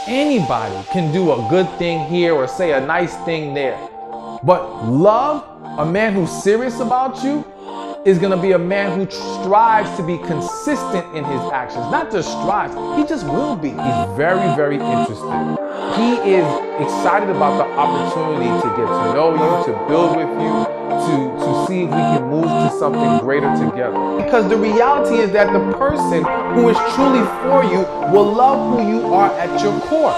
Anybody can do a good thing here or say a nice thing there. But love, a man who's serious about you, is going to be a man who strives to be consistent in his actions. Not just strives, he just will be. He's very, very interested. He is excited about the opportunity to get to know you, to build with you, to see if we can move to something greater together. Because the reality is that the person who is truly for you will love who you are at your core.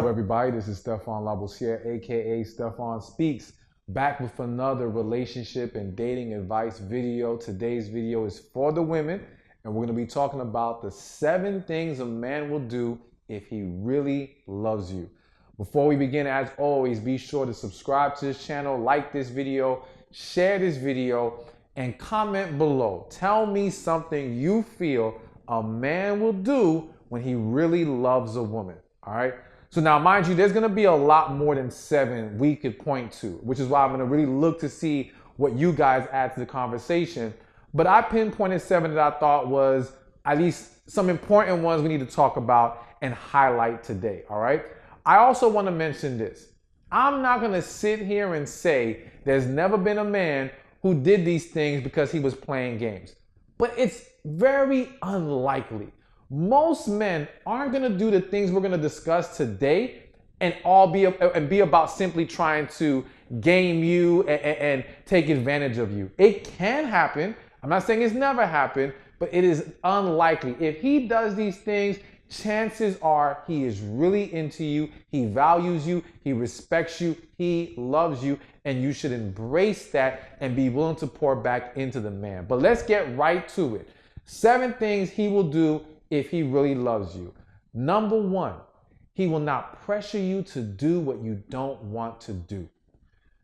Everybody, this is Stephan Laboussiere, aka Stephan Speaks, back with another relationship and dating advice video. Today's video is for the women, and we're going to be talking about the 7 things a man will do if he really loves you. Before we begin, as always, be sure to subscribe to this channel, like this video, share this video, and comment below. Tell me something you feel a man will do when he really loves a woman. All right. So now, mind you, there's going to be a lot more than 7 we could point to, which is why I'm going to really look to see what you guys add to the conversation. But I pinpointed 7 that I thought was at least some important ones we need to talk about and highlight today. All right. I also want to mention this. I'm not going to sit here and say there's never been a man who did these things because he was playing games, but it's very unlikely. Most men aren't going to do the things we're going to discuss today and be about simply trying to game you and take advantage of you. It can happen. I'm not saying it's never happened, but it is unlikely. If he does these things, chances are he is really into you, he values you, he respects you, he loves you, and you should embrace that and be willing to pour back into the man. But let's get right to it. 7 things he will do if he really loves you. Number 1, he will not pressure you to do what you don't want to do.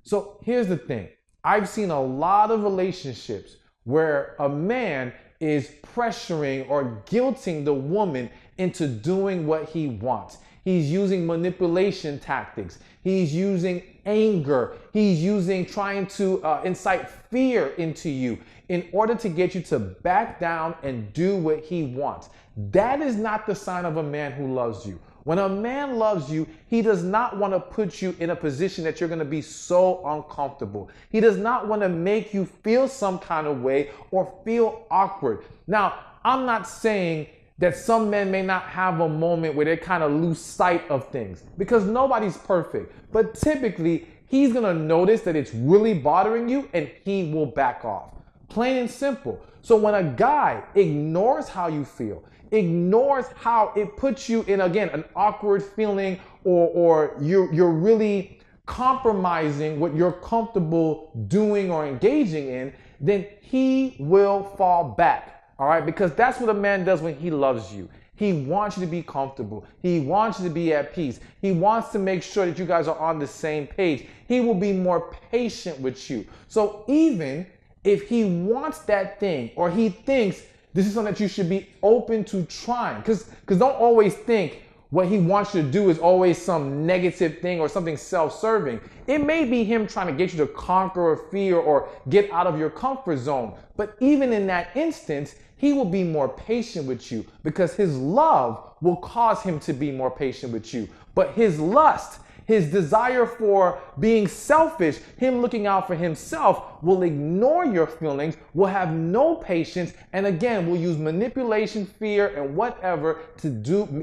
So here's the thing. I've seen a lot of relationships where a man is pressuring or guilting the woman into doing what he wants. He's using manipulation tactics. He's using anger. He's trying to incite fear into you in order to get you to back down and do what he wants. That is not the sign of a man who loves you. When a man loves you, he does not want to put you in a position that you're going to be so uncomfortable. He does not want to make you feel some kind of way or feel awkward. Now, I'm not saying that some men may not have a moment where they kind of lose sight of things, because nobody's perfect. But typically, he's going to notice that it's really bothering you and he will back off. Plain and simple. So when a guy ignores how you feel, ignores how it puts you in, again, an awkward feeling, or you're really compromising what you're comfortable doing or engaging in, then he will fall back. All right, because that's what a man does when he loves you. He wants you to be comfortable. He wants you to be at peace. He wants to make sure that you guys are on the same page. He will be more patient with you. So even if he wants that thing, or he thinks this is something that you should be open to trying, because don't always think what he wants you to do is always some negative thing or something self-serving. It may be him trying to get you to conquer a fear or get out of your comfort zone. But even in that instance, he will be more patient with you because his love will cause him to be more patient with you. But his lust, his desire for being selfish, him looking out for himself, will ignore your feelings, will have no patience, and again, will use manipulation, fear, and whatever to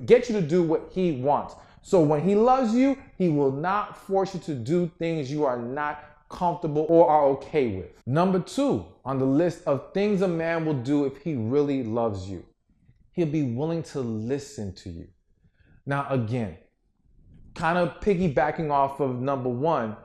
get you to do what he wants. So when he loves you, he will not force you to do things you are not comfortable or are okay with. Number 2 on the list of things a man will do if he really loves you, he'll be willing to listen to you. Now again, kind of piggybacking off of number 1,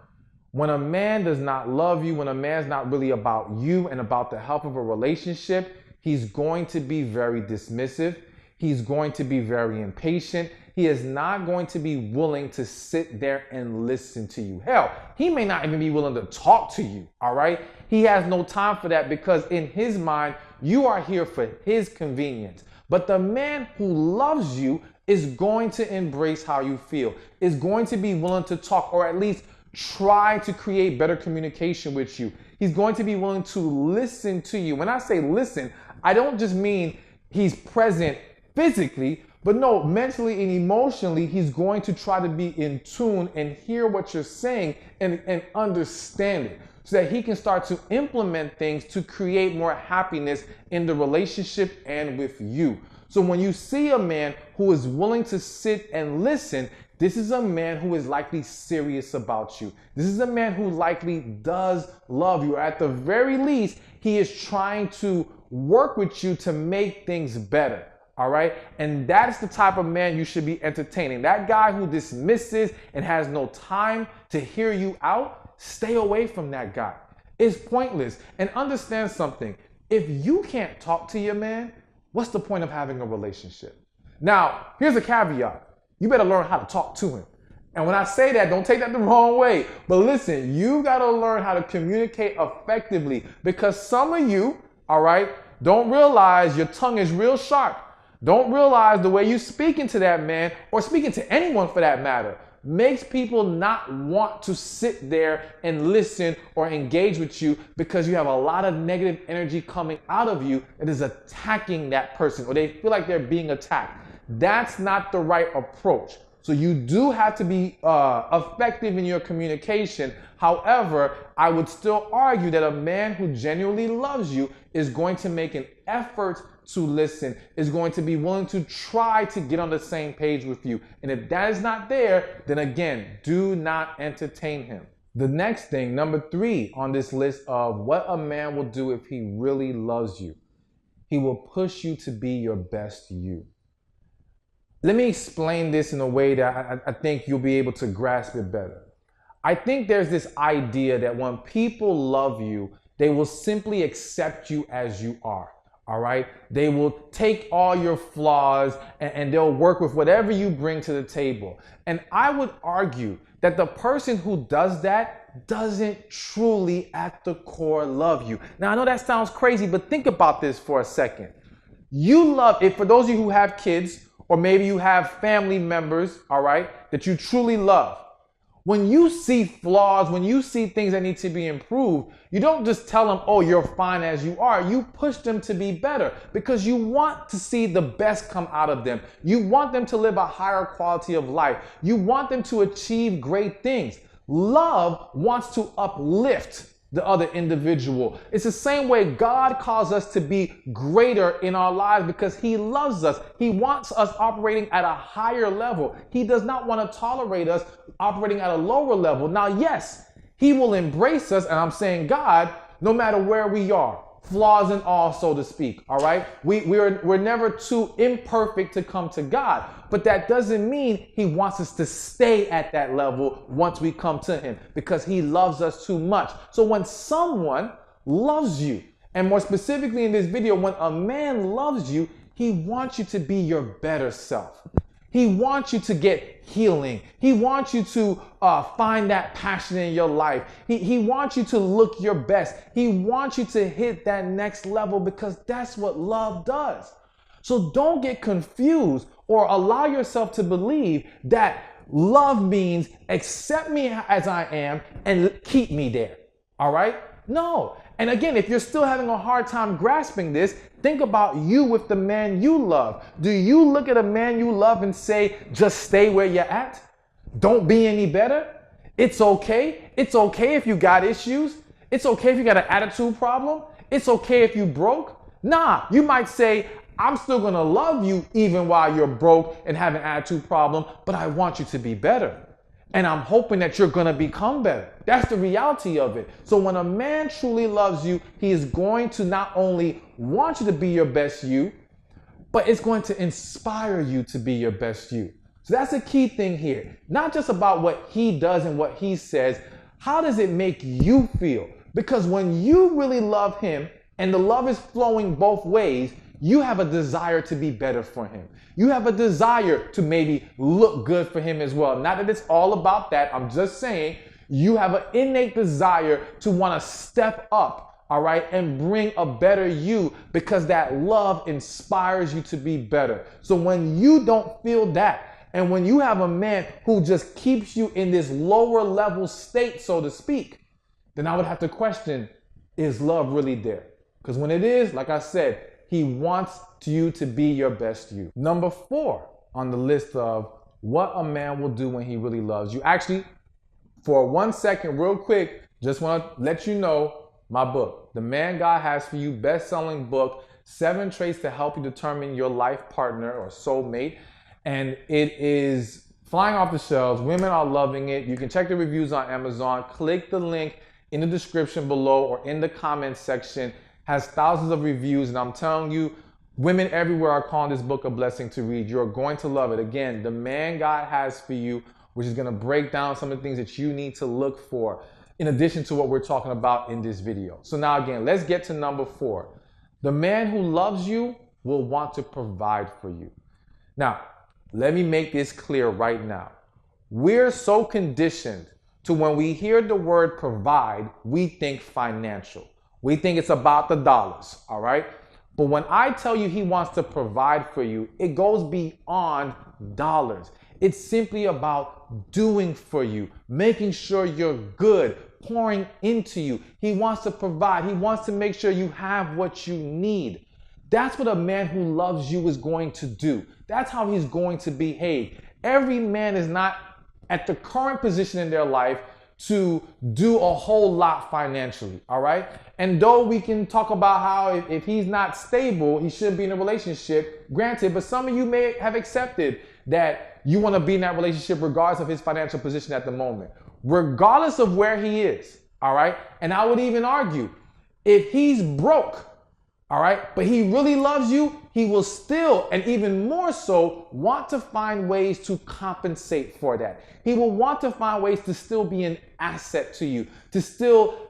when a man does not love you, when a man's not really about you and about the health of a relationship, he's going to be very dismissive. He's going to be very impatient. He is not going to be willing to sit there and listen to you. Hell, he may not even be willing to talk to you, all right? He has no time for that because in his mind, you are here for his convenience. But the man who loves you is going to embrace how you feel, is going to be willing to talk, or at least try to create better communication with you. He's going to be willing to listen to you. When I say listen, I don't just mean he's present physically, but no, mentally and emotionally, he's going to try to be in tune and hear what you're saying and understand it so that he can start to implement things to create more happiness in the relationship and with you. So when you see a man who is willing to sit and listen, this is a man who is likely serious about you. This is a man who likely does love you. Or at the very least, he is trying to work with you to make things better. All right. And that's the type of man you should be entertaining. That guy who dismisses and has no time to hear you out, stay away from that guy. It's pointless. And understand something. If you can't talk to your man, what's the point of having a relationship? Now, here's a caveat. You better learn how to talk to him. And when I say that, don't take that the wrong way. But listen, you got to learn how to communicate effectively because some of you, all right, don't realize your tongue is real sharp. Don't realize the way you speaking to that man or speaking to anyone for that matter makes people not want to sit there and listen or engage with you because you have a lot of negative energy coming out of you that is attacking that person or they feel like they're being attacked. That's not the right approach. So you do have to be effective in your communication. However, I would still argue that a man who genuinely loves you is going to make an effort to listen, is going to be willing to try to get on the same page with you. And if that is not there, then again, do not entertain him. The next thing, number 3 on this list of what a man will do if he really loves you, he will push you to be your best you. Let me explain this in a way that I think you'll be able to grasp it better. I think there's this idea that when people love you, they will simply accept you as you are. All right. They will take all your flaws and they'll work with whatever you bring to the table. And I would argue that the person who does that doesn't truly at the core love you. Now, I know that sounds crazy, but think about this for a second. You love it. For those of you who have kids or maybe you have family members, all right, that you truly love. When you see flaws, when you see things that need to be improved, you don't just tell them, oh, you're fine as you are. You push them to be better because you want to see the best come out of them. You want them to live a higher quality of life. You want them to achieve great things. Love wants to uplift the other individual. It's the same way God calls us to be greater in our lives because he loves us. He wants us operating at a higher level. He does not want to tolerate us operating at a lower level. Now, yes, he will embrace us, and I'm saying God, no matter where we are, flaws and all, so to speak, all right? We're never too imperfect to come to God, but that doesn't mean he wants us to stay at that level once we come to him because he loves us too much. So when someone loves you, and more specifically in this video, when a man loves you, he wants you to be your better self. He wants you to get healing. He wants you to find that passion in your life. He wants you to look your best. He wants you to hit that next level because that's what love does. So don't get confused or allow yourself to believe that love means accept me as I am and keep me there. All right? No. And again, if you're still having a hard time grasping this, think about you with the man you love. Do you look at a man you love and say, just stay where you're at? Don't be any better? It's okay. It's okay if you got issues. It's okay if you got an attitude problem. It's okay if you broke. Nah, you might say, I'm still going to love you even while you're broke and have an attitude problem, but I want you to be better. And I'm hoping that you're going to become better. That's the reality of it. So when a man truly loves you, he is going to not only want you to be your best you, but it's going to inspire you to be your best you. So that's a key thing here. Not just about what he does and what he says. How does it make you feel? Because when you really love him and the love is flowing both ways, you have a desire to be better for him. You have a desire to maybe look good for him as well. Not that it's all about that. I'm just saying you have an innate desire to want to step up, all right, and bring a better you because that love inspires you to be better. So when you don't feel that, and when you have a man who just keeps you in this lower level state, so to speak, then I would have to question, is love really there? Because when it is, like I said, He wants you to be your best you. Number 4 on the list of what a man will do when he really loves you. Actually, for 1 second, real quick, just want to let you know my book, The Man God Has For You, best-selling book, 7 traits to help you determine your life partner or soulmate. And it is flying off the shelves. Women are loving it. You can check the reviews on Amazon. Click the link in the description below or in the comments section. Has thousands of reviews, and I'm telling you, women everywhere are calling this book a blessing to read. You're going to love it. Again, The Man God Has For You, which is going to break down some of the things that you need to look for in addition to what we're talking about in this video. So now again, let's get to number 4. The man who loves you will want to provide for you. Now, let me make this clear right now. We're so conditioned to when we hear the word provide, we think financial. We think it's about the dollars, all right? But when I tell you he wants to provide for you, it goes beyond dollars. It's simply about doing for you, making sure you're good, pouring into you. He wants to provide. He wants to make sure you have what you need. That's what a man who loves you is going to do. That's how he's going to behave. Every man is not at the current position in their life to do a whole lot financially, all right? And though we can talk about how if he's not stable, he shouldn't be in a relationship, granted, but some of you may have accepted that you want to be in that relationship regardless of his financial position at the moment, regardless of where he is, all right? And I would even argue, if he's broke, all right, but he really loves you, he will still, and even more so, want to find ways to compensate for that. He will want to find ways to still be an asset to you, to still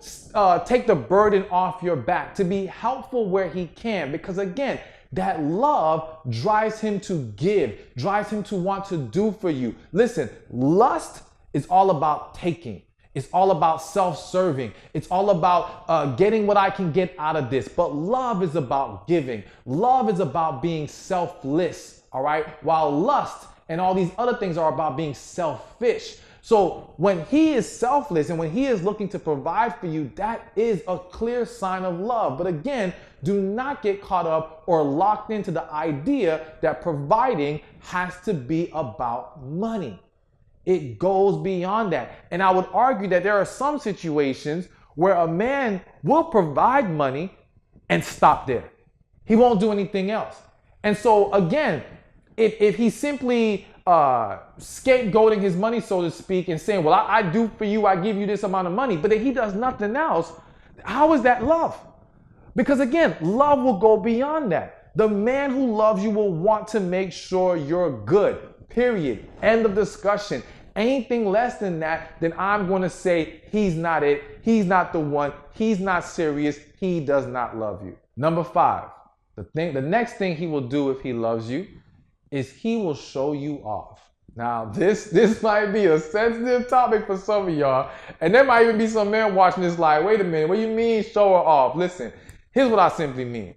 take the burden off your back, to be helpful where he can. Because again, that love drives him to give, drives him to want to do for you. Listen, lust is all about taking. It's all about self-serving. It's all about getting what I can get out of this. But love is about giving. Love is about being selfless, all right? While lust and all these other things are about being selfish. So when he is selfless and when he is looking to provide for you, that is a clear sign of love. But again, do not get caught up or locked into the idea that providing has to be about money. It goes beyond that. And I would argue that there are some situations where a man will provide money and stop there. He won't do anything else. And so again, if he's simply scapegoating his money, so to speak, and saying, well, I do for you, I give you this amount of money, but then he does nothing else, how is that love? Because again, love will go beyond that. The man who loves you will want to make sure you're good. Period. End of discussion. Anything less than that, then I'm going to say he's not it. He's not the one. He's not serious. He does not love you. Number 5, the next thing he will do if he loves you is he will show you off. Now, this might be a sensitive topic for some of y'all, and there might even be some men watching this like, wait a minute, what do you mean show her off? Listen, here's what I simply mean.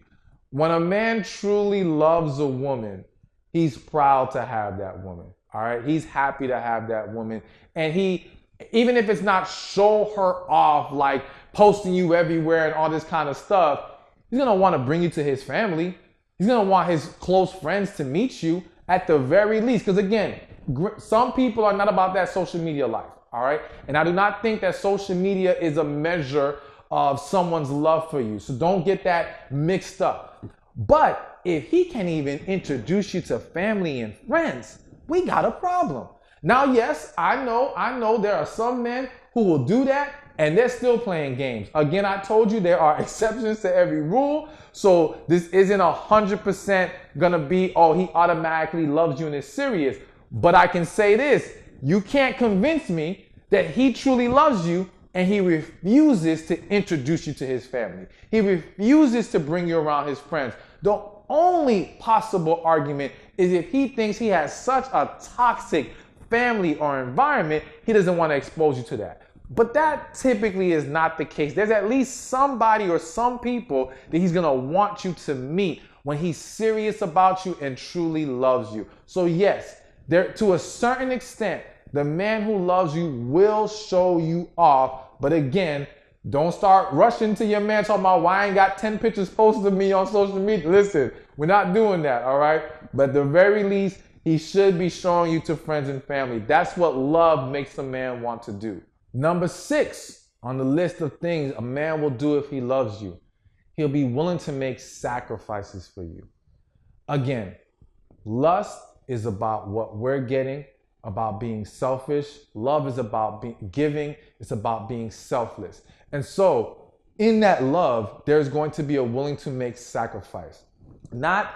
When a man truly loves a woman, he's proud to have that woman, all right? He's happy to have that woman. And he, even if it's not show her off, like posting you everywhere and all this kind of stuff, he's gonna wanna bring you to his family. He's gonna want his close friends to meet you at the very least. Because again, some people are not about that social media life, all right? And I do not think that social media is a measure of someone's love for you. So don't get that mixed up. But if he can't even introduce you to family and friends, we got a problem. Now, yes, I know there are some men who will do that and they're still playing games. Again, I told you there are exceptions to every rule. So this isn't 100% gonna be, oh, he automatically loves you and is serious. But I can say this, you can't convince me that he truly loves you and he refuses to introduce you to his family. He refuses to bring you around his friends. The only possible argument is if he thinks he has such a toxic family or environment, he doesn't want to expose you to that. But that typically is not the case. There's at least somebody or some people that he's going to want you to meet when he's serious about you and truly loves you. So yes, there, to a certain extent, the man who loves you will show you off. But again, Don't start rushing to your man talking about why I ain't got 10 pictures posted of me on social media. Listen, we're not doing that, all right? But at the very least, he should be showing you to friends and family. That's what love makes a man want to do. Number 6 on the list of things a man will do if he loves you. He'll be willing to make sacrifices for you. Again, lust is about what we're getting, about being selfish. Love is about giving. It's about being selfless. And so in that love, there's going to be a willing to make sacrifice. Not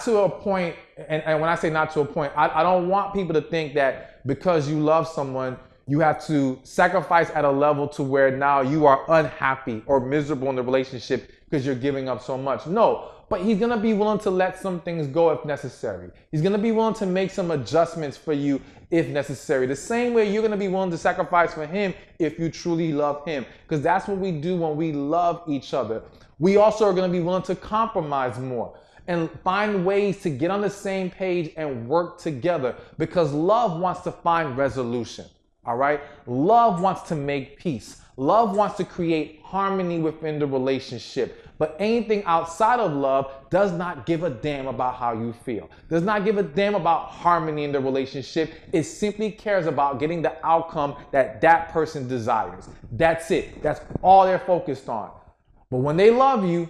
to a point, and when I say not to a point, I don't want people to think that because you love someone, you have to sacrifice at a level to where now you are unhappy or miserable in the relationship because you're giving up so much. No, but he's going to be willing to let some things go if necessary. He's going to be willing to make some adjustments for you if necessary. The same way you're going to be willing to sacrifice for him if you truly love him, because that's what we do when we love each other. We also are going to be willing to compromise more and find ways to get on the same page and work together, because love wants to find resolution. All right? Love wants to make peace. Love wants to create harmony within the relationship. But anything outside of love does not give a damn about how you feel. Does not give a damn about harmony in the relationship. It simply cares about getting the outcome that that person desires. That's it. That's all they're focused on. But when they love you,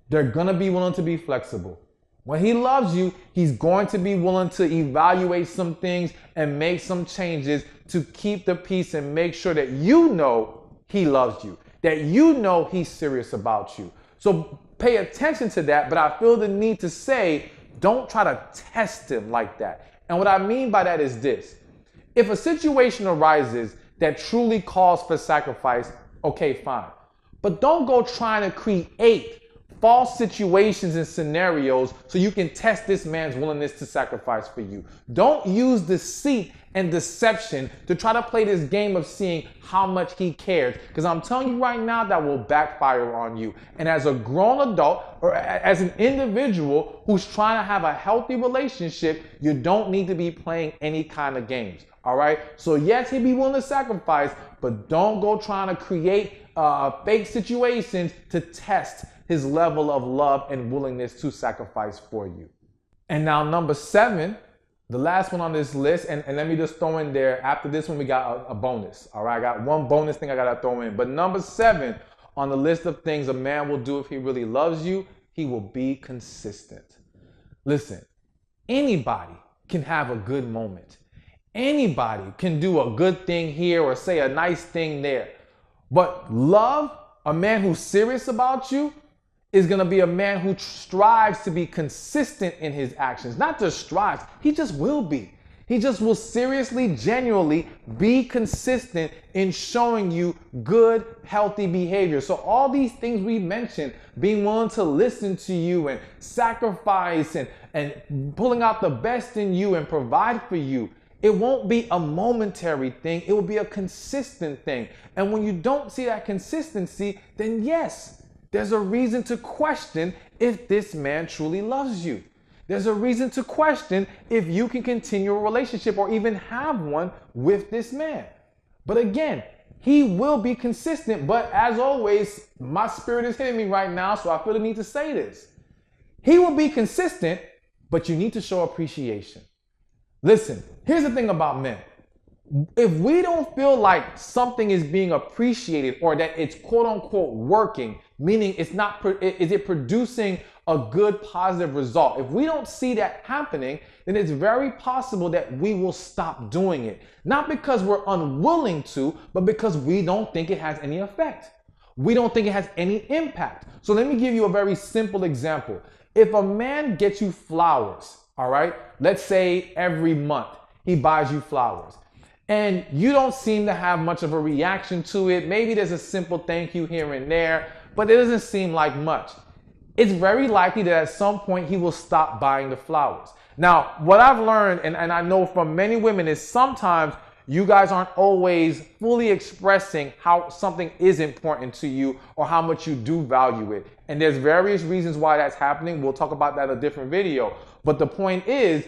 they're going to be willing to be flexible. When he loves you, he's going to be willing to evaluate some things and make some changes to keep the peace and make sure that you know he loves you, that you know he's serious about you. So pay attention to that, but I feel the need to say, don't try to test him like that. And what I mean by that is this. If a situation arises that truly calls for sacrifice, okay, fine. But don't go trying to create false situations and scenarios so you can test this man's willingness to sacrifice for you. Don't use deceit and deception to try to play this game of seeing how much he cares, because I'm telling you right now that will backfire on you. And as a grown adult or as an individual who's trying to have a healthy relationship, you don't need to be playing any kind of games. All right? So yes, he'd be willing to sacrifice, but don't go trying to create fake situations to test his level of love and willingness to sacrifice for you. And now number 7, the last one on this list, and let me just throw in there, after this one we got a bonus. All right, I got one bonus thing I gotta throw in. But number 7 on the list of things a man will do if he really loves you, he will be consistent. Listen, anybody can have a good moment. Anybody can do a good thing here or say a nice thing there. But love, a man who's serious about you, is going to be a man who strives to be consistent in his actions. Not just strives, he just will be. He just will seriously, genuinely be consistent in showing you good, healthy behavior. So all these things we mentioned, being willing to listen to you and sacrifice and pulling out the best in you and provide for you, it won't be a momentary thing. It will be a consistent thing. And when you don't see that consistency, then yes, there's a reason to question if this man truly loves you. There's a reason to question if you can continue a relationship or even have one with this man. But again, he will be consistent. But as always, my spirit is hitting me right now, so I feel the need to say this. He will be consistent, but you need to show appreciation. Listen, here's the thing about men. If we don't feel like something is being appreciated or that it's quote unquote working, meaning is it producing a good positive result, if we don't see that happening, then it's very possible that we will stop doing it. Not because we're unwilling to, but because we don't think it has any effect. We don't think it has any impact. So let me give you a very simple example. If a man gets you flowers, all right, let's say every month he buys you flowers, and you don't seem to have much of a reaction to it. Maybe there's a simple thank you here and there, but it doesn't seem like much. It's very likely that at some point he will stop buying the flowers. Now, what I've learned, and I know from many women, is sometimes you guys aren't always fully expressing how something is important to you or how much you do value it. And there's various reasons why that's happening. We'll talk about that in a different video. But the point is,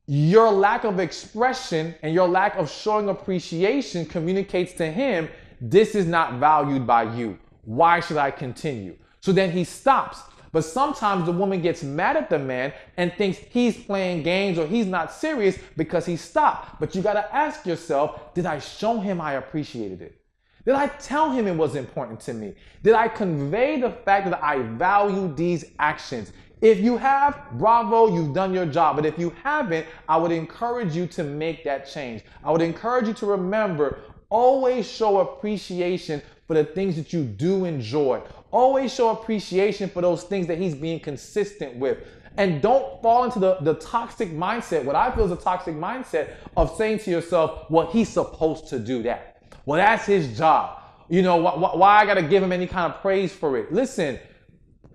your lack of expression and your lack of showing appreciation communicates to him, this is not valued by you. Why should I continue? So then he stops. But sometimes the woman gets mad at the man and thinks he's playing games or he's not serious because he stopped. But you got to ask yourself, did I show him I appreciated it? Did I tell him it was important to me? Did I convey the fact that I value these actions? If you have, bravo, you've done your job. But if you haven't, I would encourage you to make that change. I would encourage you to remember, always show appreciation for the things that you do enjoy. Always show appreciation for those things that he's being consistent with. And don't fall into the toxic mindset, what I feel is a toxic mindset of saying to yourself, well, he's supposed to do that. Well, that's his job. You know, why I got to give him any kind of praise for it? Listen,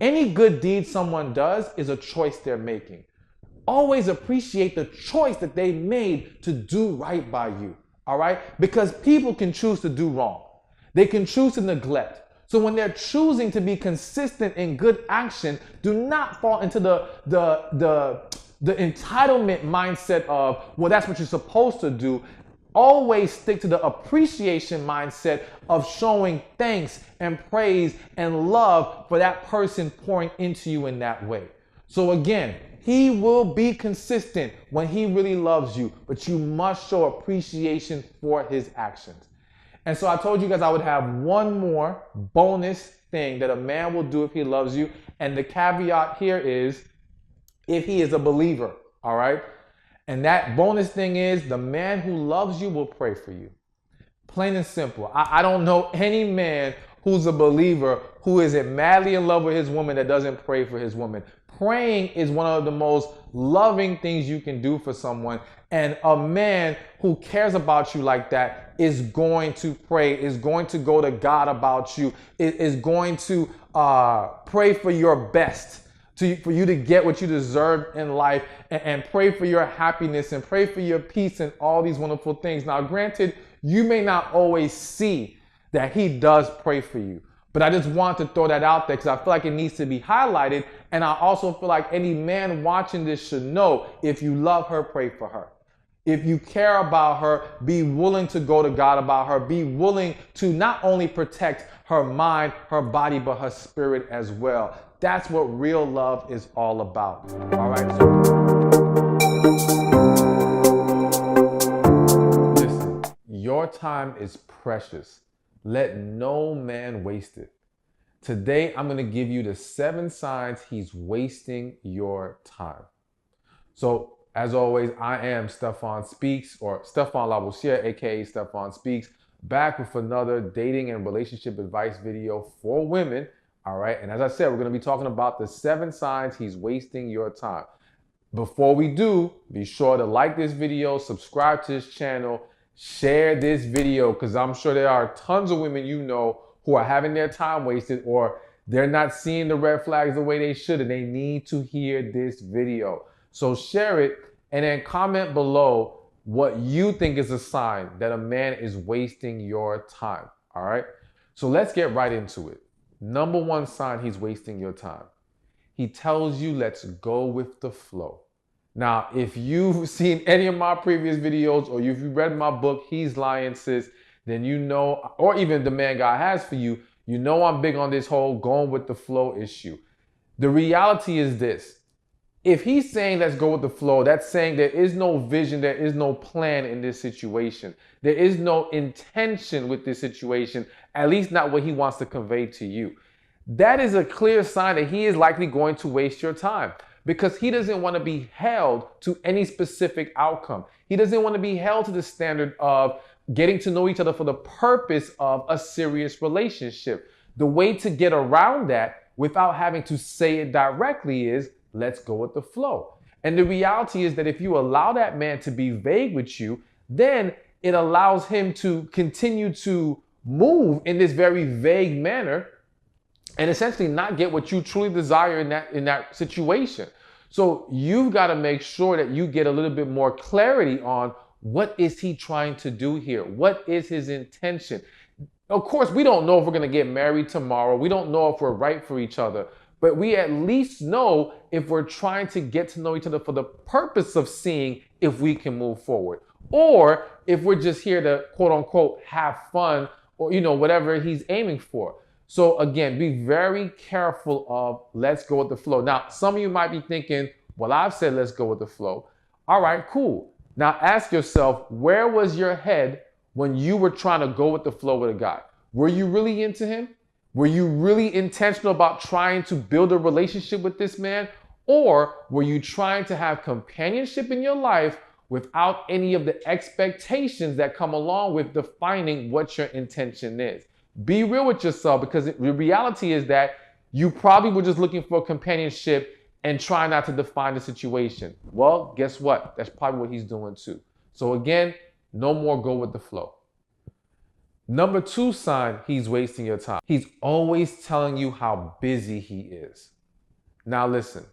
any good deed someone does is a choice they're making. Always appreciate the choice that they made to do right by you. All right? Because people can choose to do wrong. They can choose to neglect. So when they're choosing to be consistent in good action, do not fall into the entitlement mindset of, well, that's what you're supposed to do. Always stick to the appreciation mindset of showing thanks and praise and love for that person pouring into you in that way. So again, he will be consistent when he really loves you, but you must show appreciation for his actions. And so I told you guys I would have one more bonus thing that a man will do if he loves you. And the caveat here is if he is a believer, all right? And that bonus thing is the man who loves you will pray for you. Plain and simple. I don't know any man who's a believer who isn't madly in love with his woman that doesn't pray for his woman. Praying is one of the most loving things you can do for someone. And a man who cares about you like that is going to pray, is going to go to God about you, is going to pray for your best, for you to get what you deserve in life, and pray for your happiness and pray for your peace and all these wonderful things. Now, granted, you may not always see that he does pray for you, but I just want to throw that out there because I feel like it needs to be highlighted. And I also feel like any man watching this should know, if you love her, pray for her. If you care about her, be willing to go to God about her. Be willing to not only protect her mind, her body, but her spirit as well. That's what real love is all about. All right. So listen, your time is precious. Let no man waste it. Today, I'm going to give you the 7 signs he's wasting your time. So, as always, I am Stephan Speaks, or Stephan Labossiere, aka Stephan Speaks, back with another dating and relationship advice video for women. All right. And as I said, we're going to be talking about the 7 signs he's wasting your time. Before we do, be sure to like this video, subscribe to this channel, share this video, because I'm sure there are tons of women you know who are having their time wasted, or they're not seeing the red flags the way they should, and they need to hear this video. So share it and then comment below what you think is a sign that a man is wasting your time. All right. So let's get right into it. Number 1 sign he's wasting your time. He tells you, let's go with the flow. Now, if you've seen any of my previous videos or if you've read my book, He's Lying Sis, then you know, or even The Man God Has For You, you know I'm big on this whole going with the flow issue. The reality is this. If he's saying let's go with the flow, that's saying there is no vision, there is no plan in this situation. There is no intention with this situation, at least not what he wants to convey to you. That is a clear sign that he is likely going to waste your time because he doesn't want to be held to any specific outcome. He doesn't want to be held to the standard of getting to know each other for the purpose of a serious relationship. The way to get around that without having to say it directly is, let's go with the flow. And the reality is that if you allow that man to be vague with you, then it allows him to continue to move in this very vague manner and essentially not get what you truly desire in that situation. So you've got to make sure that you get a little bit more clarity on what is he trying to do here? What is his intention? Of course, we don't know if we're going to get married tomorrow. We don't know if we're right for each other. But we at least know if we're trying to get to know each other for the purpose of seeing if we can move forward. Or if we're just here to, quote unquote, have fun or, whatever he's aiming for. So again, be very careful of let's go with the flow. Now, some of you might be thinking, well, I've said let's go with the flow. All right, cool. Now ask yourself, where was your head when you were trying to go with the flow with a guy? Were you really into him? Were you really intentional about trying to build a relationship with this man? Or were you trying to have companionship in your life without any of the expectations that come along with defining what your intention is? Be real with yourself, because the reality is that you probably were just looking for companionship and try not to define the situation. Well, guess what? That's probably what he's doing too. So again, no more go with the flow. Number 2 sign he's wasting your time. He's always telling you how busy he is. Now listen,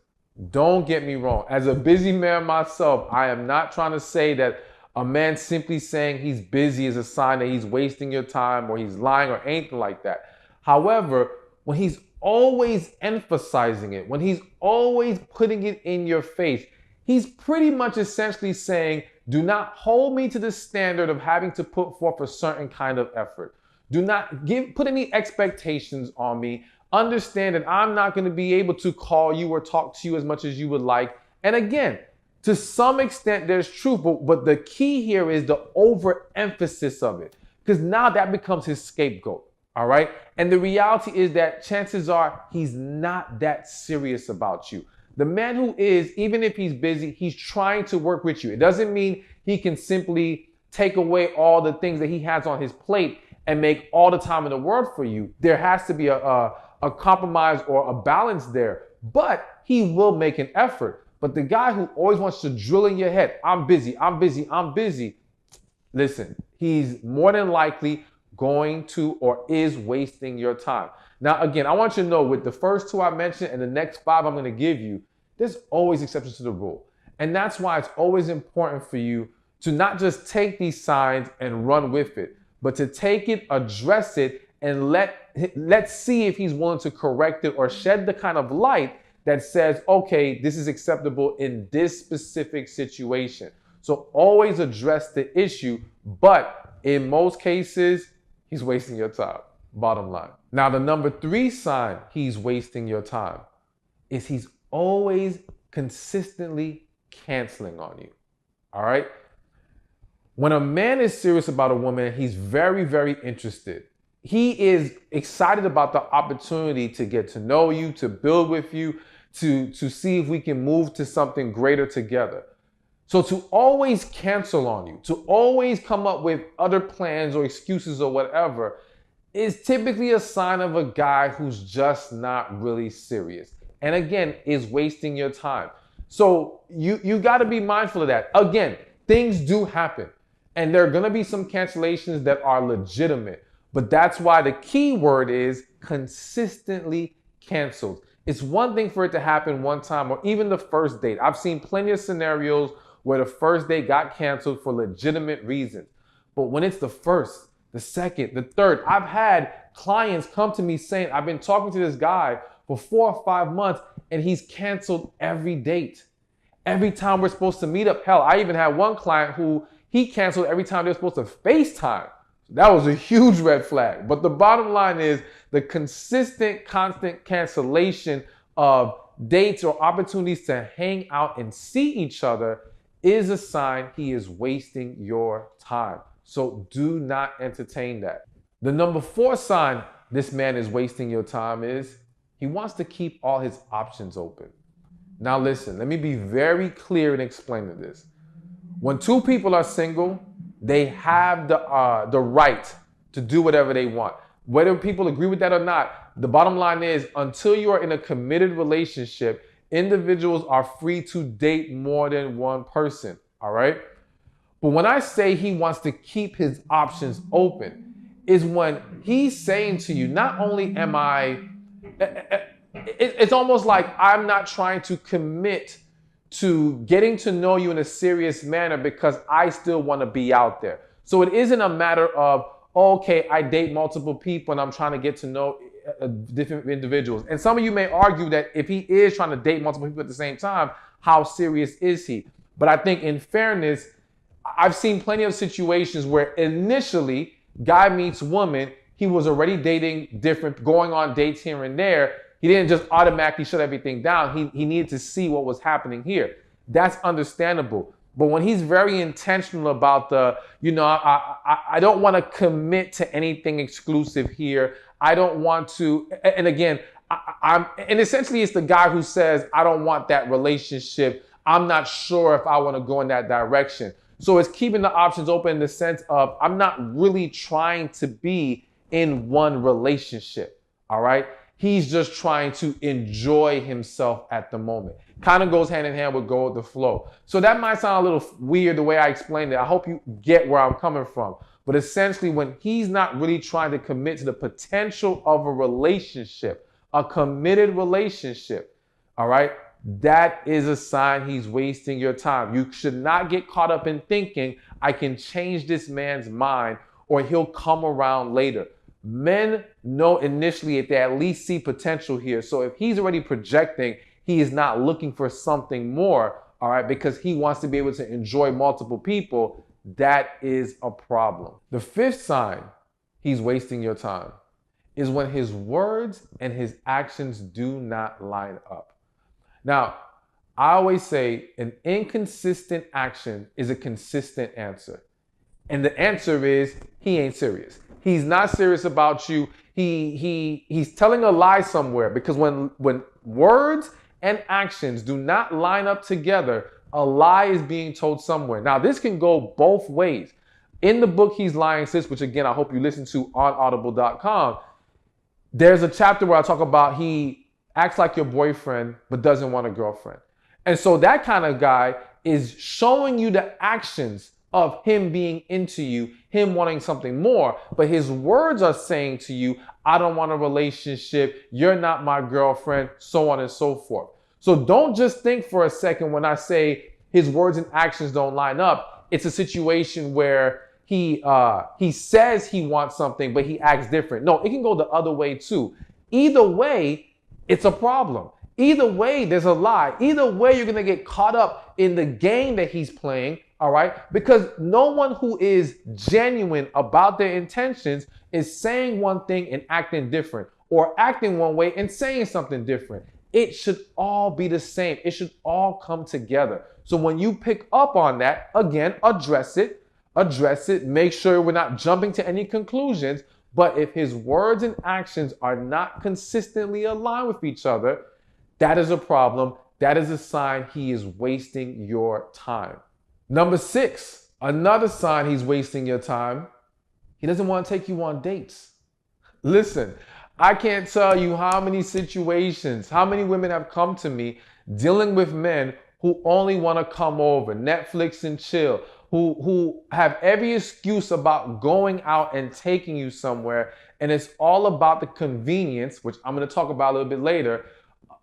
don't get me wrong. As a busy man myself, I am not trying to say that a man simply saying he's busy is a sign that he's wasting your time or he's lying or anything like that. However, when he's always emphasizing it, when he's always putting it in your face, he's pretty much essentially saying, do not hold me to the standard of having to put forth a certain kind of effort. Do not put any expectations on me. Understand that I'm not going to be able to call you or talk to you as much as you would like. And again, to some extent, there's truth, but the key here is the overemphasis of it, because now that becomes his scapegoat. All right. And the reality is that chances are he's not that serious about you. The man who is, even if he's busy, he's trying to work with you. It doesn't mean he can simply take away all the things that he has on his plate and make all the time in the world for you. There has to be a compromise or a balance there, but he will make an effort. But the guy who always wants to drill in your head, I'm busy, I'm busy, I'm busy. Listen, he's more than likely going to or is wasting your time. Now, again, I want you to know with the first 2 I mentioned and the next 5 I'm going to give you, there's always exceptions to the rule. And that's why it's always important for you to not just take these signs and run with it, but to take it, address it, and let's see if he's willing to correct it or shed the kind of light that says, okay, this is acceptable in this specific situation. So always address the issue, but in most cases, he's wasting your time, bottom line. Now, the number 3 sign he's wasting your time is he's always consistently canceling on you, all right? When a man is serious about a woman, he's very, very interested. He is excited about the opportunity to get to know you, to build with you, to see if we can move to something greater together. So to always cancel on you, to always come up with other plans or excuses or whatever is typically a sign of a guy who's just not really serious. And again, is wasting your time. So you got to be mindful of that. Again, things do happen and there are going to be some cancellations that are legitimate, but that's why the key word is consistently canceled. It's one thing for it to happen one time or even the first date. I've seen plenty of scenarios where the first date got canceled for legitimate reasons. But when it's the first, the second, the third, I've had clients come to me saying, I've been talking to this guy for 4 or 5 months and he's canceled every date. Every time we're supposed to meet up. Hell, I even had one client who he canceled every time they're supposed to FaceTime. That was a huge red flag. But the bottom line is the consistent, constant cancellation of dates or opportunities to hang out and see each other is a sign he is wasting your time. So do not entertain that. The number 4 sign this man is wasting your time is he wants to keep all his options open. Now listen, let me be very clear in explaining this. When 2 people are single, they have the right to do whatever they want. Whether people agree with that or not, the bottom line is until you are in a committed relationship, individuals are free to date more than one person, all right? But when I say he wants to keep his options open, is when he's saying to you, not only am I, it's almost like I'm not trying to commit to getting to know you in a serious manner because I still want to be out there. So it isn't a matter of, okay, I date multiple people and I'm trying to get to know different individuals. And some of you may argue that if he is trying to date multiple people at the same time, how serious is he? But I think in fairness, I've seen plenty of situations where initially guy meets woman, he was already dating different, going on dates here and there. He didn't just automatically shut everything down. He needed to see what was happening here. That's understandable. But when he's very intentional about I don't want to commit to anything exclusive here. I don't want to, and again, and essentially it's the guy who says, I don't want that relationship. I'm not sure if I want to go in that direction. So it's keeping the options open in the sense of, I'm not really trying to be in one relationship. All right. He's just trying to enjoy himself at the moment. Kind of goes hand in hand with go with the flow. So that might sound a little weird the way I explained it. I hope you get where I'm coming from. But essentially, when he's not really trying to commit to the potential of a relationship, a committed relationship, all right, that is a sign he's wasting your time. You should not get caught up in thinking, I can change this man's mind or he'll come around later. Men know initially if they at least see potential here. So if he's already projecting, he is not looking for something more, all right, because he wants to be able to enjoy multiple people, that is a problem. The fifth sign he's wasting your time is when his words and his actions do not line up. Now, I always say an inconsistent action is a consistent answer. And the answer is he ain't serious. He's not serious about you. He's telling a lie somewhere, because when words and actions do not line up together, a lie is being told somewhere. Now, this can go both ways. In the book He's Lying Sis, which again, I hope you listen to on audible.com, there's a chapter where I talk about he acts like your boyfriend, but doesn't want a girlfriend. And so that kind of guy is showing you the actions of him being into you, him wanting something more, but his words are saying to you, I don't want a relationship, you're not my girlfriend, so on and so forth. So don't just think for a second when I say his words and actions don't line up, it's a situation where he says he wants something, but he acts different. No, it can go the other way too. Either way, it's a problem. Either way, there's a lie. Either way, you're going to get caught up in the game that he's playing, all right? Because no one who is genuine about their intentions is saying one thing and acting different, or acting one way and saying something different. It should all be the same. It should all come together. So when you pick up on that, again, address it, make sure we're not jumping to any conclusions. But if his words and actions are not consistently aligned with each other, that is a problem. That is a sign he is wasting your time. Number 6, another sign he's wasting your time. He doesn't want to take you on dates. Listen, I can't tell you how many situations, how many women have come to me dealing with men who only want to come over, Netflix and chill, who have every excuse about going out and taking you somewhere. And it's all about the convenience, which I'm going to talk about a little bit later,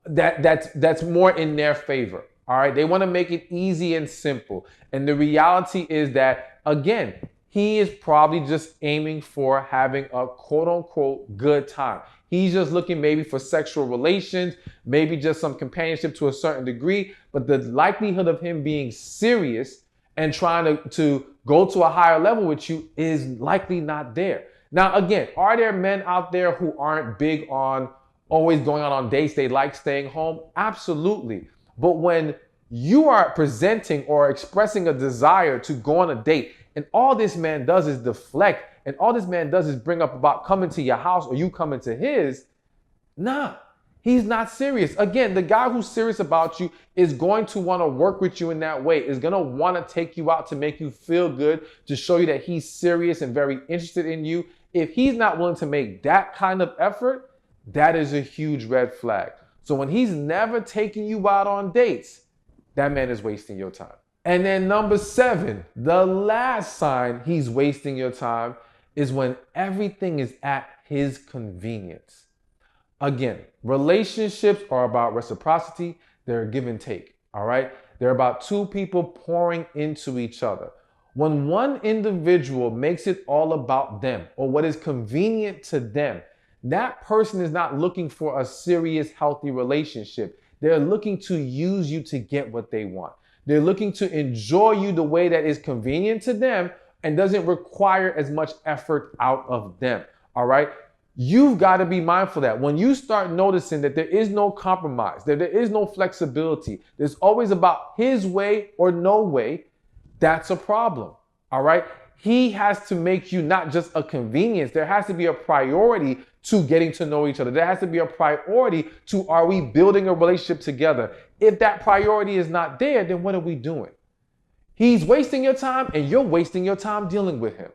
that's more in their favor. All right. They want to make it easy and simple. And the reality is that, again, he is probably just aiming for having a quote unquote good time. He's just looking maybe for sexual relations, maybe just some companionship to a certain degree. But the likelihood of him being serious and trying to go to a higher level with you is likely not there. Now, again, are there men out there who aren't big on always going out on dates? They like staying home? Absolutely. But when you are presenting or expressing a desire to go on a date, and all this man does is deflect, and all this man does is bring up about coming to your house or you coming to his, nah, he's not serious. Again, the guy who's serious about you is going to want to work with you in that way, is going to want to take you out to make you feel good, to show you that he's serious and very interested in you. If he's not willing to make that kind of effort, that is a huge red flag. So when he's never taking you out on dates, that man is wasting your time. And then number 7, the last sign he's wasting your time is when everything is at his convenience. Again, relationships are about reciprocity. They're a give and take, all right? They're about two people pouring into each other. When one individual makes it all about them or what is convenient to them, that person is not looking for a serious, healthy relationship. They're looking to use you to get what they want. They're looking to enjoy you the way that is convenient to them and doesn't require as much effort out of them. all right? You've got to be mindful that when you start noticing that there is no compromise, that there is no flexibility, there's always about his way or no way, that's a problem, all right? He has to make you not just a convenience. There has to be a priority to getting to know each other. There has to be a priority to, are we building a relationship together? If that priority is not there, then what are we doing? He's wasting your time and you're wasting your time dealing with him.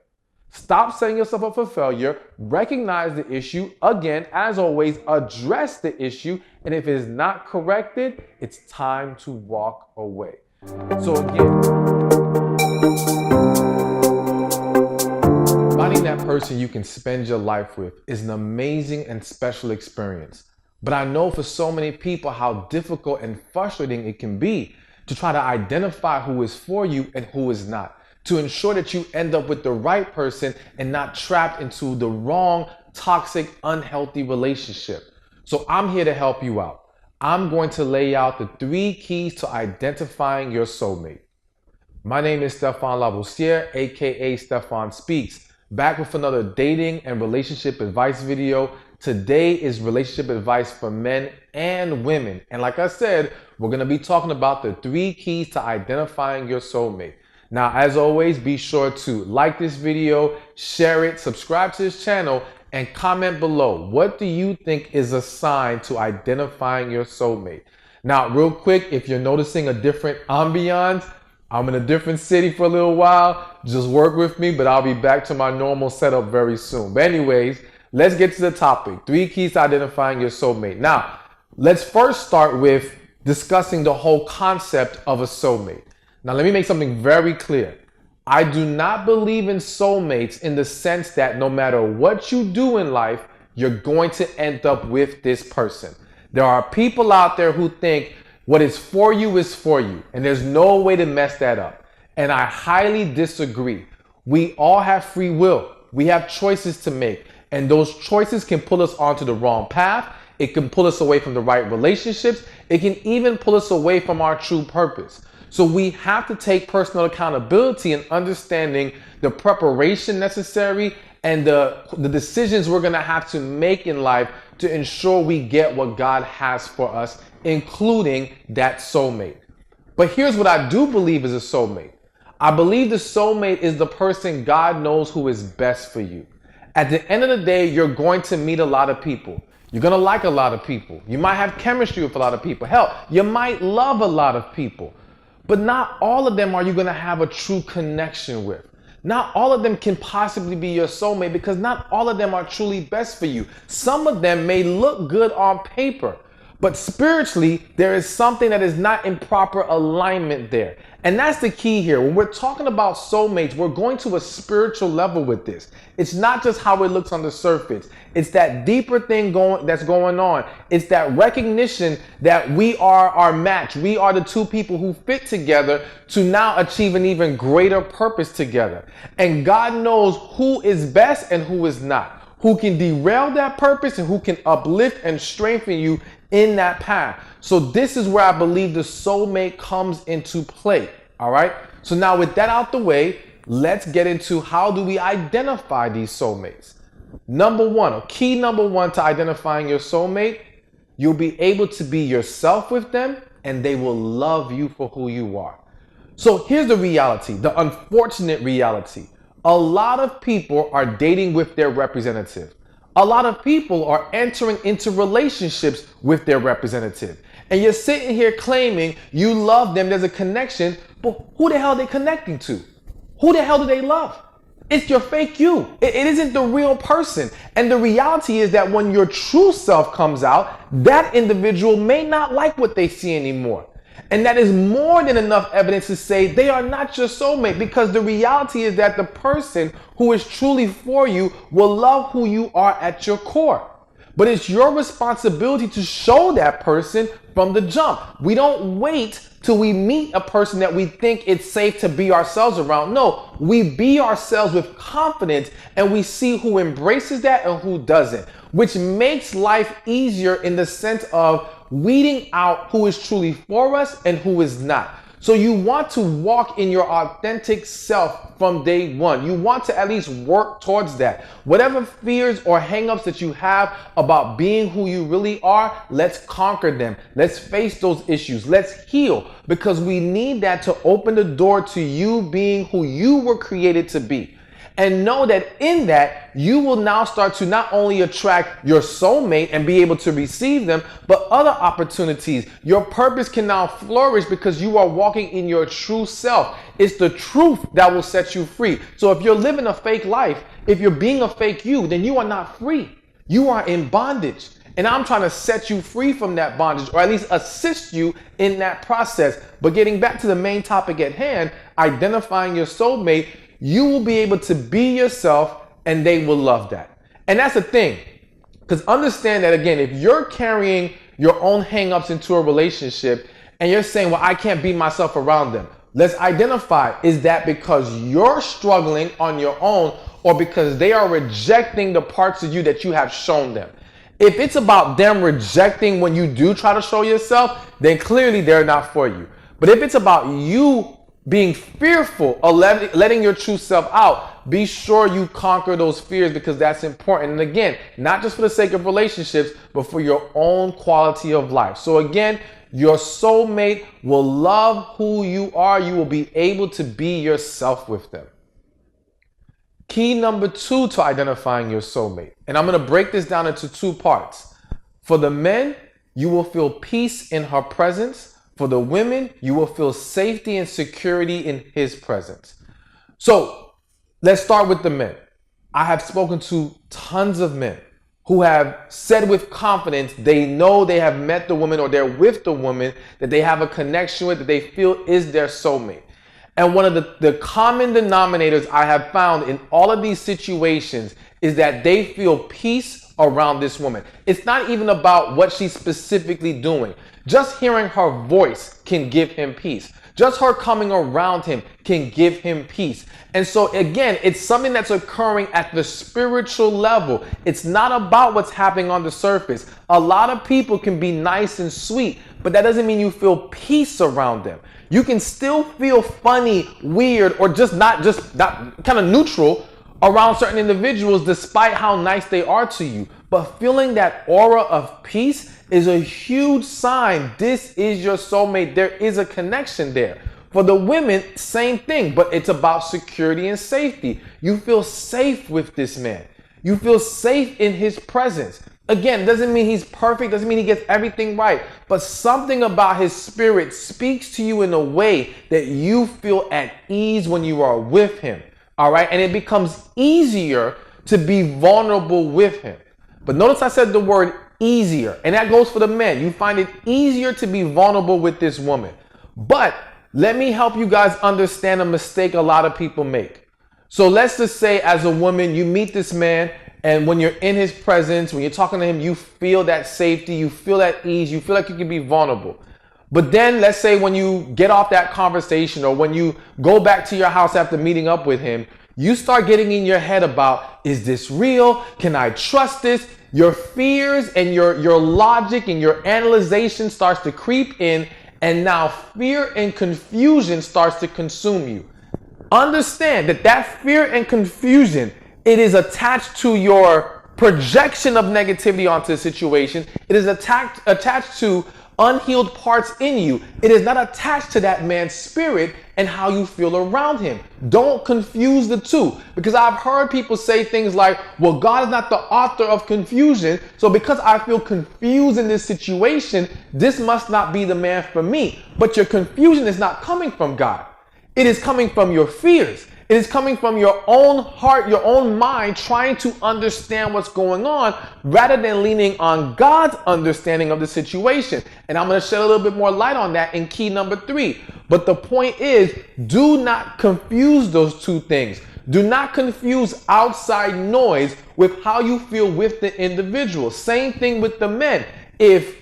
Stop setting yourself up for failure. Recognize the issue. Again, as always, address the issue. And if it is not corrected, it's time to walk away. So again, finding that person you can spend your life with is an amazing and special experience. But I know for so many people how difficult and frustrating it can be to try to identify who is for you and who is not, to ensure that you end up with the right person and not trapped into the wrong, toxic, unhealthy relationship. So I'm here to help you out. I'm going to lay out the 3 keys to identifying your soulmate. My name is Stephan Laboussiere, aka Stephan Speaks, back with another dating and relationship advice video. Today is relationship advice for men and women. And like I said, we're going to be talking about the 3 keys to identifying your soulmate. Now, as always, be sure to like this video, share it, subscribe to this channel, and comment below. What do you think is a sign to identifying your soulmate? Now, real quick, if you're noticing a different ambiance, I'm in a different city for a little while. Just work with me, but I'll be back to my normal setup very soon. But anyways, let's get to the topic. 3 keys to identifying your soulmate. Now, let's first start with discussing the whole concept of a soulmate. Now, let me make something very clear. I do not believe in soulmates in the sense that no matter what you do in life, you're going to end up with this person. There are people out there who think what is for you, and there's no way to mess that up. And I highly disagree. We all have free will. We have choices to make, and those choices can pull us onto the wrong path. It can pull us away from the right relationships. It can even pull us away from our true purpose. So we have to take personal accountability in understanding the preparation necessary and the decisions we're going to have to make in life to ensure we get what God has for us, including that soulmate. But here's what I do believe is a soulmate. I believe the soulmate is the person God knows who is best for you. At the end of the day, you're going to meet a lot of people. You're going to like a lot of people. You might have chemistry with a lot of people. Hell, you might love a lot of people. But not all of them are you going to have a true connection with. Not all of them can possibly be your soulmate because not all of them are truly best for you. Some of them may look good on paper, but spiritually, there is something that is not in proper alignment there. And that's the key here. When we're talking about soulmates, we're going to a spiritual level with this. It's not just how it looks on the surface. It's that deeper thing that's going on. It's that recognition that we are our match. We are the 2 people who fit together to now achieve an even greater purpose together. And God knows who is best and who is not, who can derail that purpose and who can uplift and strengthen you in that path. So this is where I believe the soulmate comes into play. All right. So now with that out the way, let's get into how do we identify these soulmates. Number 1, or key number 1 to identifying your soulmate, you'll be able to be yourself with them and they will love you for who you are. So here's the reality, the unfortunate reality. A lot of people are dating with their representative. A lot of people are entering into relationships with their representative. And you're sitting here claiming you love them, there's a connection, but who the hell are they connecting to? Who the hell do they love? It's your fake you. It isn't the real person. And the reality is that when your true self comes out, that individual may not like what they see anymore. And that is more than enough evidence to say they are not your soulmate, because the reality is that the person who is truly for you will love who you are at your core. But it's your responsibility to show that person from the jump. We don't wait till we meet a person that we think it's safe to be ourselves around. No, we be ourselves with confidence and we see who embraces that and who doesn't, which makes life easier in the sense of weeding out who is truly for us and who is not. So you want to walk in your authentic self from day one. You want to at least work towards that. Whatever fears or hangups that you have about being who you really are, let's conquer them. Let's face those issues. Let's heal, because we need that to open the door to you being who you were created to be. And know that in that, you will now start to not only attract your soulmate and be able to receive them, but other opportunities. Your purpose can now flourish because you are walking in your true self. It's the truth that will set you free. So if you're living a fake life, if you're being a fake you, then you are not free. You are in bondage. And I'm trying to set you free from that bondage, or at least assist you in that process. But getting back to the main topic at hand, identifying your soulmate, you will be able to be yourself and they will love that. And that's the thing, because understand that, again, if you're carrying your own hangups into a relationship and you're saying, well, I can't be myself around them, let's identify, is that because you're struggling on your own or because they are rejecting the parts of you that you have shown them? If it's about them rejecting when you do try to show yourself, then clearly they're not for you. But if it's about you being fearful of letting your true self out, be sure you conquer those fears, because that's important. And again, not just for the sake of relationships, but for your own quality of life. So again, your soulmate will love who you are. You will be able to be yourself with them. Key number 2 to identifying your soulmate. And I'm going to break this down into 2 parts. For the men, you will feel peace in her presence. For the women, you will feel safety and security in his presence. So let's start with the men. I have spoken to tons of men who have said with confidence they know they have met the woman, or they're with the woman that they have a connection with, that they feel is their soulmate. And one of the common denominators I have found in all of these situations is that they feel peace around this woman. It's not even about what she's specifically doing. Just hearing her voice can give him peace. Just her coming around him can give him peace. And so again, it's something that's occurring at the spiritual level. It's not about what's happening on the surface. A lot of people can be nice and sweet, but that doesn't mean you feel peace around them. You can still feel funny, weird, or just not kind of neutral around certain individuals despite how nice they are to you. But feeling that aura of peace is a huge sign this is your soulmate. There is a connection there. For the women, same thing, but it's about security and safety. You feel safe with this man. You feel safe in his presence. Again, doesn't mean he's perfect, doesn't mean he gets everything right, but something about his spirit speaks to you in a way that you feel at ease when you are with him. All right, and it becomes easier to be vulnerable with him. But notice I said the word easier, and that goes for the men. You find it easier to be vulnerable with this woman. But let me help you guys understand a mistake a lot of people make. So let's just say, as a woman, you meet this man, and when you're in his presence, when you're talking to him, you feel that safety, you feel that ease, you feel like you can be vulnerable. But then let's say when you get off that conversation, or when you go back to your house after meeting up with him, you start getting in your head about, is this real? Can I trust this? Your fears and your logic and your analyzation starts to creep in, and now fear and confusion starts to consume you. Understand that fear and confusion, it is attached to your projection of negativity onto the situation. It is attached to unhealed parts in you. It is not attached to that man's spirit and how you feel around him. Don't confuse the two, because I've heard people say things like, well, God is not the author of confusion, so because I feel confused in this situation, this must not be the man for me. But your confusion is not coming from God. It is coming from your fears. It is coming from your own heart, your own mind, trying to understand what's going on rather than leaning on God's understanding of the situation. And I'm going to shed a little bit more light on that in key number 3. But the point is, do not confuse those two things. Do not confuse outside noise with how you feel with the individual. Same thing with the men. If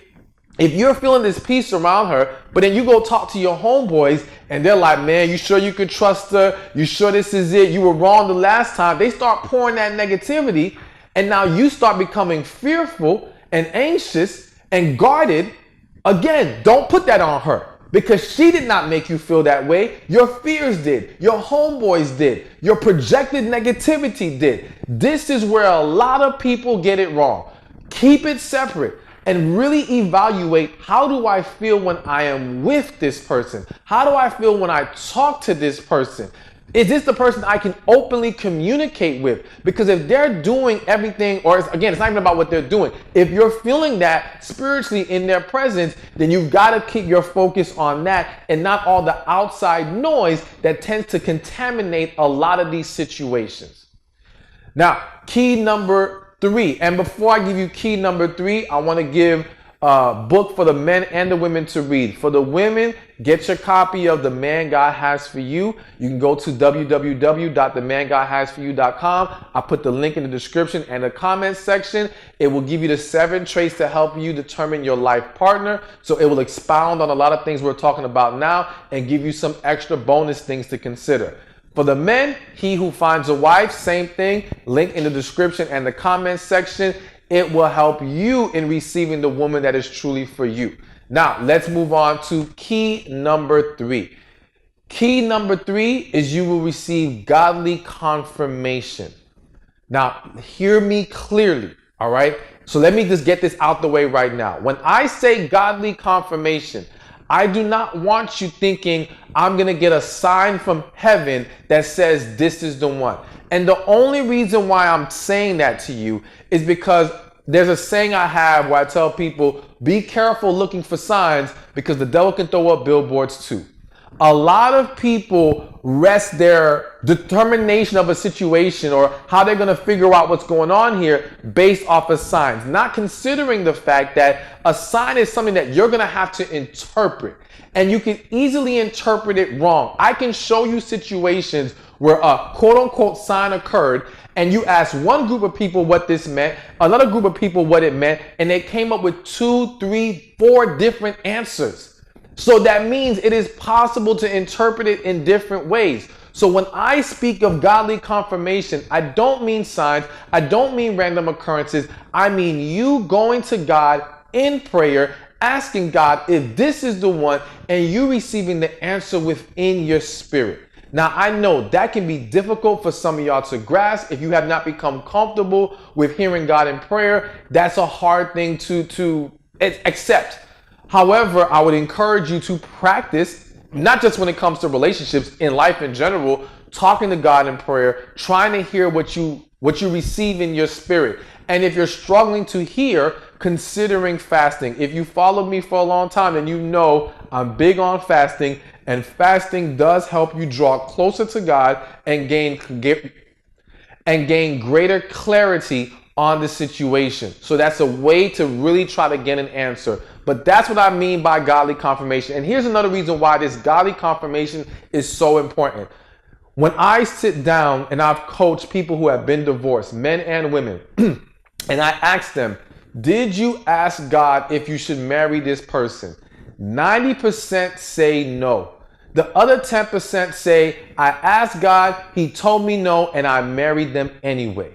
you're feeling this peace around her, but then you go talk to your homeboys and they're like, man, you sure you could trust her? You sure this is it? You were wrong the last time. They start pouring that negativity, and now you start becoming fearful and anxious and guarded. Again, don't put that on her. Because she did not make you feel that way. Your fears did. Your homeboys did. Your projected negativity did. This is where a lot of people get it wrong. Keep it separate and really evaluate, how do I feel when I am with this person? How do I feel when I talk to this person? Is this the person I can openly communicate with? Because if they're doing everything, or again, it's not even about what they're doing. If you're feeling that spiritually in their presence, then you've got to keep your focus on that and not all the outside noise that tends to contaminate a lot of these situations. Now, key number 3. And before I give you key number 3, I want to give a book for the men and the women to read. For the women, get your copy of The Man God Has For You. You can go to www.themangodhasforyou.com. I put the link in the description and the comment section. It will give you the 7 traits to help you determine your life partner. So it will expound on a lot of things we're talking about now and give you some extra bonus things to consider. For the men, He Who Finds a Wife, same thing, link in the description and the comment section. It will help you in receiving the woman that is truly for you. Now, let's move on to key number 3. Key number 3 is you will receive godly confirmation. Now, hear me clearly, all right? So let me just get this out the way right now. When I say godly confirmation, I do not want you thinking I'm going to get a sign from heaven that says this is the one. And the only reason why I'm saying that to you is because there's a saying I have where I tell people, be careful looking for signs because the devil can throw up billboards too. A lot of people rest their determination of a situation or how they're going to figure out what's going on here based off of signs, not considering the fact that a sign is something that you're going to have to interpret, and you can easily interpret it wrong. I can show you situations where a quote-unquote sign occurred and you asked one group of people what this meant, another group of people what it meant, and they came up with 2, 3, 4 different answers. So that means it is possible to interpret it in different ways. So when I speak of godly confirmation, I don't mean signs, I don't mean random occurrences, I mean you going to God in prayer, asking God if this is the one, and you receiving the answer within your spirit. Now, I know that can be difficult for some of y'all to grasp. If you have not become comfortable with hearing God in prayer, that's a hard thing to accept. However, I would encourage you to practice, not just when it comes to relationships, in life in general, talking to God in prayer, trying to hear what you receive in your spirit. And if you're struggling to hear, considering fasting. If you followed me for a long time, then you know I'm big on fasting, and fasting does help you draw closer to God and gain greater clarity on the situation. So that's a way to really try to get an answer. But that's what I mean by godly confirmation. And here's another reason why this godly confirmation is so important. When I sit down and I've coached people who have been divorced, men and women, and I ask them, did you ask God if you should marry this person? 90% say no. The other 10% say, I asked God, He told me no, and I married them anyway.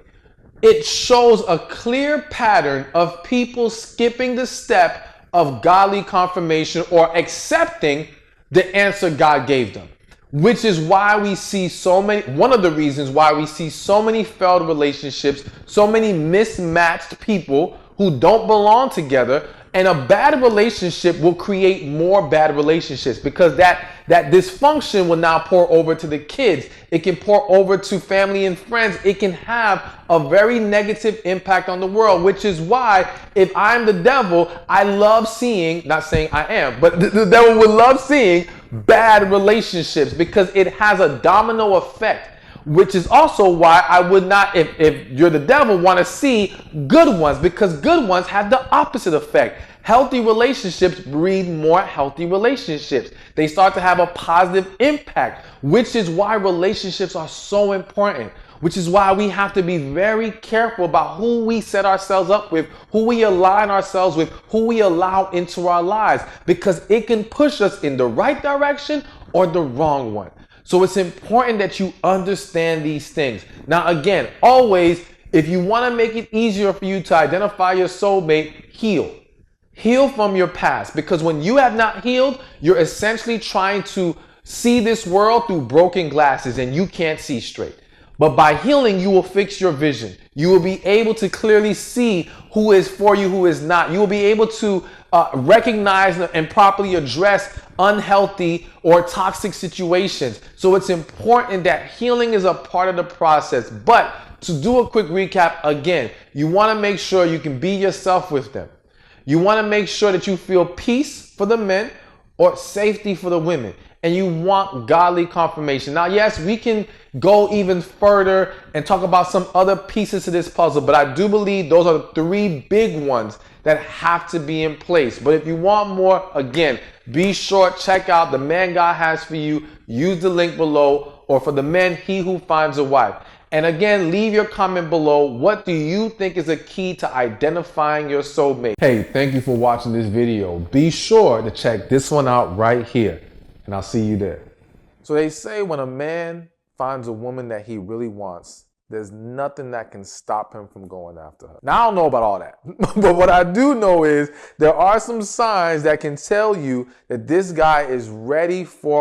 It shows a clear pattern of people skipping the step of godly confirmation or accepting the answer God gave them. Which is why we see one of the reasons why we see so many failed relationships, so many mismatched people who don't belong together, and a bad relationship will create more bad relationships because that dysfunction will now pour over to the kids. It can pour over to family and friends. It can have a very negative impact on the world, which is why if I'm the devil, I love seeing, not saying I am, but the devil would love seeing bad relationships because it has a domino effect. Which is also why I would not, if you're the devil, want to see good ones, because good ones have the opposite effect. Healthy relationships breed more healthy relationships. They start to have a positive impact, which is why relationships are so important. Which is why we have to be very careful about who we set ourselves up with, who we align ourselves with, who we allow into our lives, because it can push us in the right direction or the wrong one. So it's important that you understand these things. Now, again, always, if you want to make it easier for you to identify your soulmate, heal. Heal from your past, because when you have not healed, you're essentially trying to see this world through broken glasses and you can't see straight. But by healing, you will fix your vision. You will be able to clearly see who is for you, who is not. You will be able to recognize and properly address unhealthy or toxic situations. So it's important that healing is a part of the process. But to do a quick recap again, you want to make sure you can be yourself with them. You want to make sure that you feel peace for the men or safety for the women. And you want godly confirmation. Now, yes, we can go even further and talk about some other pieces to this puzzle, but I do believe those are the three big ones that have to be in place. But if you want more, again, be sure, check out The Man God Has For You. Use the link below, or for the men, He Who Finds a Wife. And again, leave your comment below. What do you think is a key to identifying your soulmate? Hey, thank you for watching this video. Be sure to check this one out right here, and I'll see you there. So they say when a man finds a woman that he really wants, there's nothing that can stop him from going after her. Now, I don't know about all that, but what I do know is there are some signs that can tell you that this guy is ready for